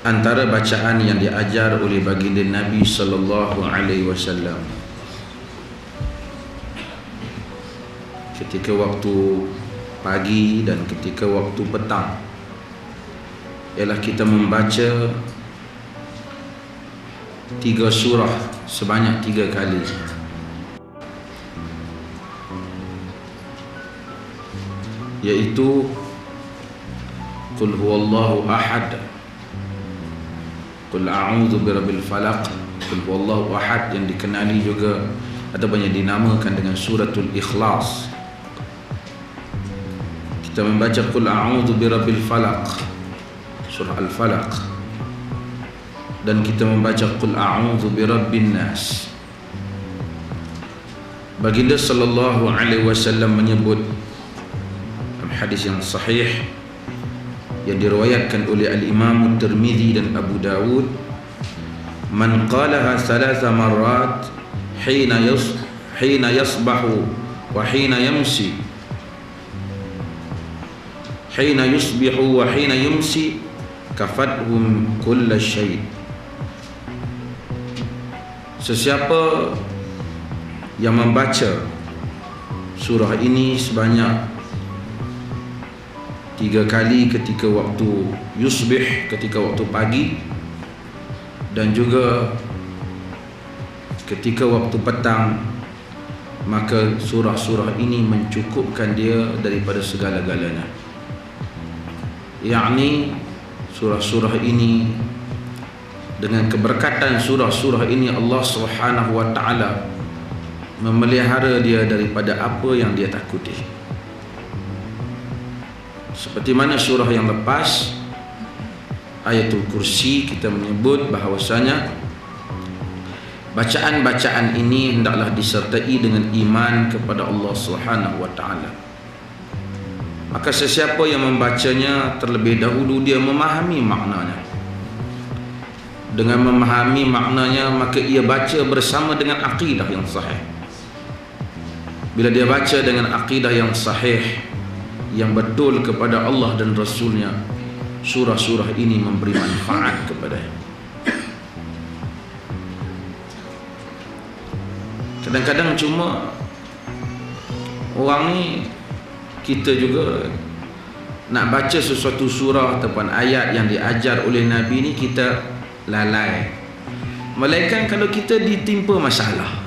antara bacaan yang diajar oleh baginda Nabi sallallahu alaihi wasallam ketika waktu pagi dan ketika waktu petang ialah kita membaca 3 surah sebanyak 3 kali. Iaitu Qul huwallahu ahad, Qul a'udzu birabbil falaq, Qul huwallahu ahad, yang dikenali juga ataupun yang dinamakan dengan suratul Ikhlas. Kita membaca Qul a'udzu birabbil falaq, surah Al-Falaq, dan kita membaca Qul a'udzu birabbin nas. Baginda sallallahu alaihi wasallam menyebut dalam hadis yang sahih yang diriwayatkan oleh Al-Imam Tirmizi dan Abu Dawud, man qalaha 3 marrat hina yasbahu wa hina yamsi, hina yusbihu wa hina yumsi, kafathum kulla syai'. Sesiapa yang membaca surah ini sebanyak 3 kali ketika waktu yusbih, ketika waktu pagi, dan juga ketika waktu petang, maka surah-surah ini mencukupkan dia daripada segala-galanya. Yakni surah-surah ini, dengan keberkatan surah-surah ini, Allah Subhanahu wa taala memelihara dia daripada apa yang dia takuti. Seperti mana surah yang lepas, Ayatul Kursi, kita menyebut bahawasanya bacaan-bacaan ini hendaklah disertai dengan iman kepada Allah Subhanahu wa taala. Maka sesiapa yang membacanya terlebih dahulu dia memahami maknanya. Dengan memahami maknanya, maka ia baca bersama dengan akidah yang sahih. Bila dia baca dengan akidah yang sahih, yang betul kepada Allah dan Rasulnya, surah-surah ini memberi manfaat kepadanya. Kadang-kadang cuma orang ni, kita juga nak baca sesuatu surah ataupun ayat yang diajar oleh Nabi ni, kita lalai. Melainkan kalau kita ditimpa masalah,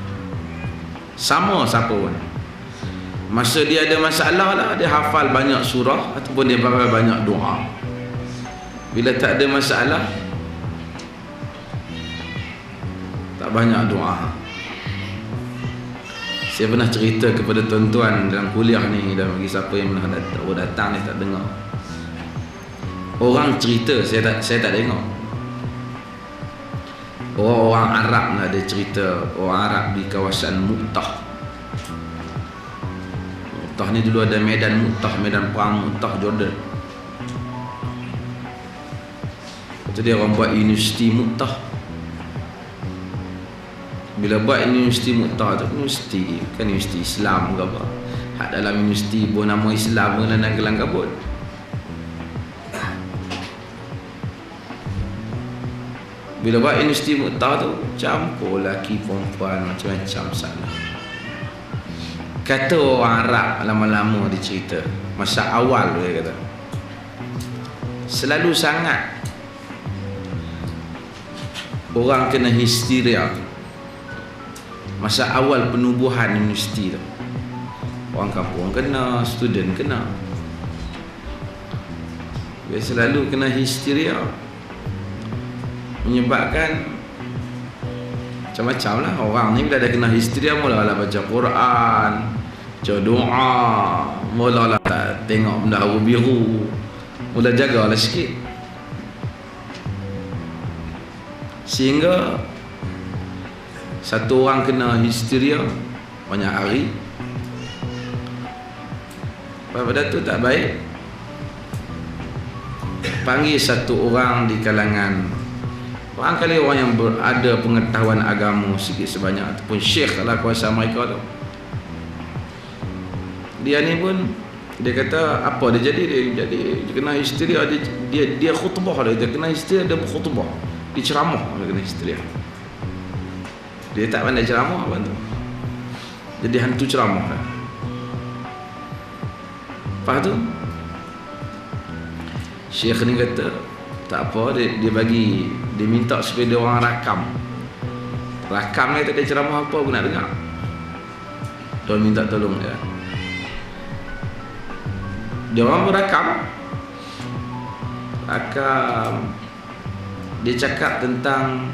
sama siapa pun, masa dia ada masalah lah, dia hafal banyak surah ataupun dia hafal banyak doa. Bila tak ada masalah, tak banyak doa. Saya pernah cerita kepada tuan-tuan dalam kuliah ni, dan bagi siapa yang pernah datang ni tak dengar. Orang cerita, saya tak tengok. Orang Arab lah, ada cerita orang Arab di kawasan Mu'tah. Mu'tah ni dulu ada medan Mu'tah, medan perang Mu'tah Jordan. Lepas tu dia orang buat universiti Mu'tah. Bila buat universiti Mu'tah tu, universiti kan universiti Islam ke apa, hak dalam universiti pun nama Islam ke dan kelang kabut. Bila buat universiti Mu'tah tu, campur lelaki perempuan macam-macam sana. Kata orang Arab, lama-lama dia cerita, masa awal dia kata, selalu sangat orang kena histeria masa awal penubuhan universiti tu. Orang kampung kena, student kena. Dia selalu kena histeria, menyebabkan macam-macam lah. Orang ni bila dah kena histeria, mulalah baca Quran, baca doa, mulalah tak tengok benda biru, mula jagalah sikit. Sehingga satu orang kena histeria banyak hari, pada tu tak baik, panggil satu orang di kalangan, barangkali orang yang berada pengetahuan agama sikit sebanyak, ataupun syekh lah kuasa mereka tu. Dia ni pun Dia kata apa dia jadi kena histeria, dia khutbah dia kena histeria, dia berkhutbah, dia ceramah, dia kena histeria. Dia tak pandai ceramah apa tu, jadi hantu ceramah lah. Lepas tu Syekh ni kata tak apa, dia minta supaya dia orang rakam ni, tak ada ceramah apa pun nak dengar. Dia minta tolong dia orang berakam. Dia cakap tentang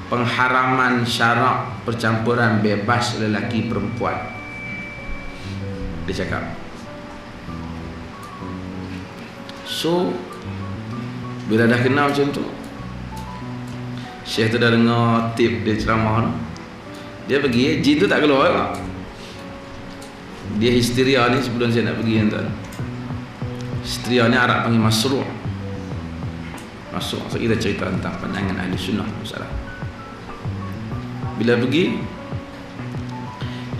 pengharaman syarak percampuran bebas lelaki perempuan. Dia cakap. So bila dah kenal macam tu, Syekh tu dah dengar tip dia ceramah tu, dia pergi, jin tu tak keluar juga. Dia histeria ni sebelum saya nak pergi tuan. Histeria ni Arab panggil masru'. So kita cerita tentang pandangan ahli sunnah masalah. Bila pergi,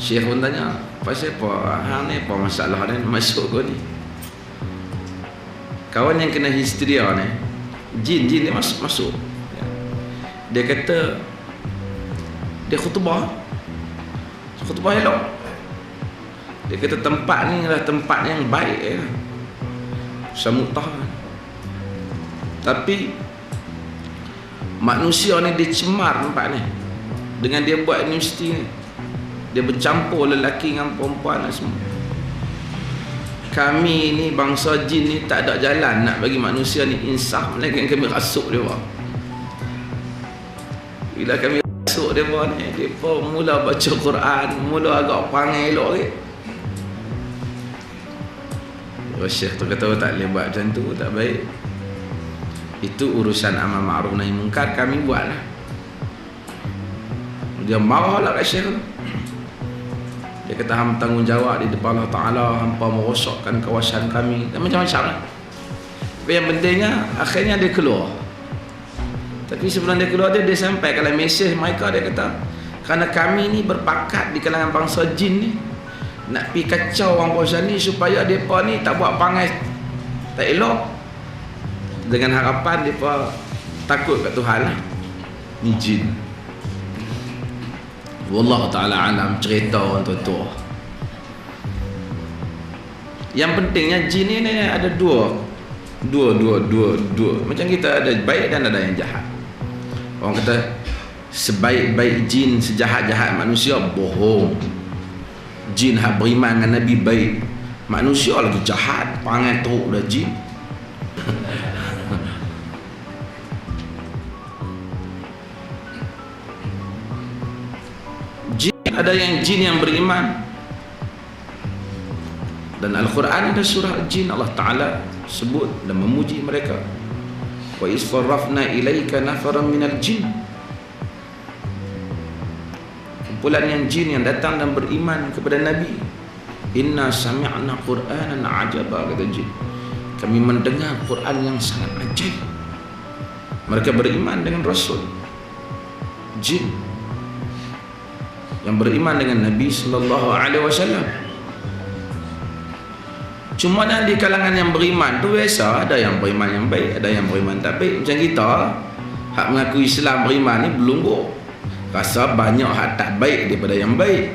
Syekh pun tanya, pasal apa hang ni, apa masalah ni masuk kau ni? Kawan yang kena histeria ni, jin dia masuk. Dia kata dia khutbah elok. Dia kata tempat ni adalah tempat yang baik samutah. Tapi manusia ni dia cemar tempat ni dengan dia buat universiti ni. Dia bercampur lelaki dengan perempuan lah semua. Kami ni bangsa jin ni tak ada jalan nak bagi manusia ni insaf, melainkan kami rasuk dia buat. Bila kami rasuk dia buat ni, dia pun mula baca Quran, mula agak panggil elok ni. Syekh tu kata tak boleh buat macam tu, tak baik. Itu urusan amal ma'ruf nahi munkar, kami buat lah. Dia marah lah kat Syekh tu. Dia kata hampa tanggungjawab di depan Allah Ta'ala, hampa merosakkan kawasan kami, dan macam-macam lah. Tapi yang pentingnya akhirnya dia keluar. Tapi sebelum dia keluar, dia sampai kalau mesej mereka, dia kata kerana kami ni berpakat di kalangan bangsa jin ni nak pergi kacau orang kawasan ni supaya mereka ni tak buat pangai tak elok, dengan harapan mereka takut kat Tuhan lah. Ni jin. Wallahu ta'ala alam, cerita orang tua-tua. Yang pentingnya jin ni ada dua. Macam kita ada baik dan ada yang jahat. Orang kata sebaik-baik jin, sejahat-jahat manusia, bohong. Jin hak beriman dengan Nabi baik, manusia lagi jahat, pangai teruk dah jin. Ada yang jin yang beriman, dan Al-Quran ada surah jin, Allah Ta'ala sebut dan memuji mereka. Wa isfarrafna ilaika nafaran minal jin, kumpulan yang jin yang datang dan beriman kepada Nabi. Inna sami'na Qur'anan ajaba, kata jin, kami mendengar Quran yang sangat ajaib. Mereka beriman dengan Rasul jin yang beriman dengan Nabi sallallahu alaihi wasallam. Cuma di kalangan yang beriman tu biasa ada yang beriman yang baik, ada yang beriman tak baik. Macam kita hak mengaku Islam beriman ni belunggu, rasa banyak hak tak baik daripada yang baik.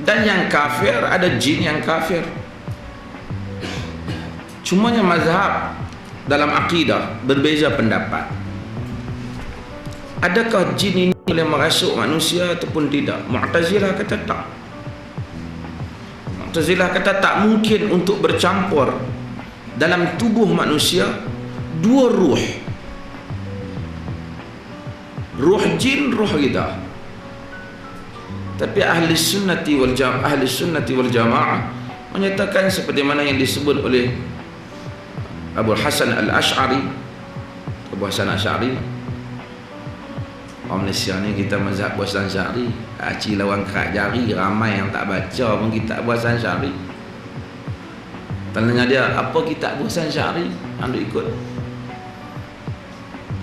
Dan yang kafir, ada jin yang kafir. Cumanya mazhab dalam akidah berbeza pendapat. Adakah jin ini boleh merasuk manusia ataupun tidak? Mu'tazilah kata tak. Mu'tazilah kata tak mungkin untuk bercampur dalam tubuh manusia dua ruh. Ruh jin, ruh kita. Tapi ahli sunnati wal jamaah menyatakan seperti mana yang disebut oleh Abu Hasan Al-Ash'ari. Abu Hasan Al-Ash'ari, orang Malaysia ni kita mazhab Abu Hasan Al-Ash'ari, aci lawan kerak jari, ramai yang tak baca pun kitab Abu Hasan Al-Ash'ari. Tanya dia, apa kitab Abu Hasan Al-Ash'ari anda ikut?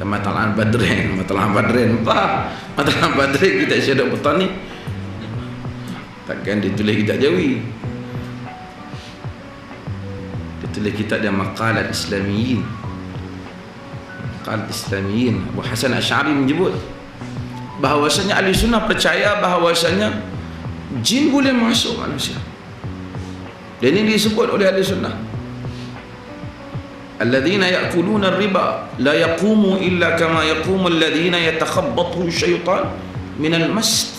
Matalan Badrin apa? Matalan Badrin kita Syedok Petani. Takkan dia tulis kitab Jawi. Dia tulis kitab dia Maqalat Islamiyin. Maqalat Islamiyin. Abu Hasan Asy'ari menyebut bahawasanya ahli sunnah percaya bahawasanya jin boleh masuk manusia. Dan ini disebut oleh ahli sunnah. Alladzina ya'kuluna ar-riba la yaqumu illa kama yaqumu alladzina yatakhabbathu syaitan minal mas.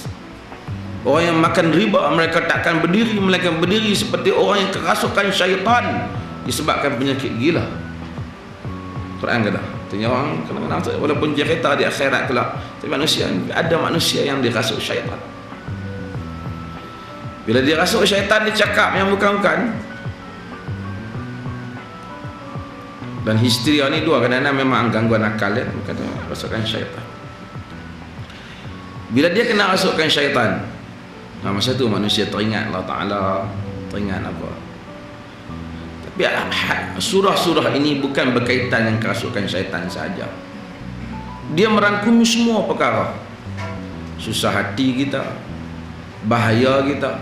Orang yang makan riba mereka takkan berdiri, melainkan berdiri seperti orang yang kerasukan syaitan disebabkan penyakit gila. Quran kata, artinya orang kadang-kadang walaupun cerita di akhirat kelak, tapi ada manusia yang dirasuk syaitan. Bila dia rasuk syaitan, dia cakap yang bukan-bukan. Dan histeria ni dua, kadang-kadang memang gangguan akal ya, kata rasukan syaitan. Bila dia kena rasukan syaitan, masa tu manusia teringat Allah Ta'ala, teringat apa. Tapi surah-surah ini bukan berkaitan dengan kerasukan syaitan saja. Dia merangkumi semua perkara. Susah hati kita, bahaya kita,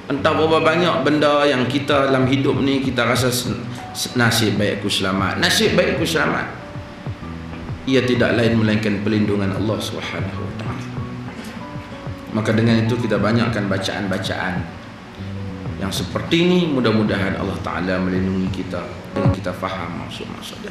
entah berapa banyak benda yang kita dalam hidup ni kita rasa nasib baik aku selamat. Nasib baik aku selamat, ia tidak lain melainkan perlindungan Allah Subhanahu wa taala. Maka dengan itu kita banyakkan bacaan-bacaan yang seperti ini, mudah-mudahan Allah Ta'ala melindungi kita dan kita faham maksud-maksudnya.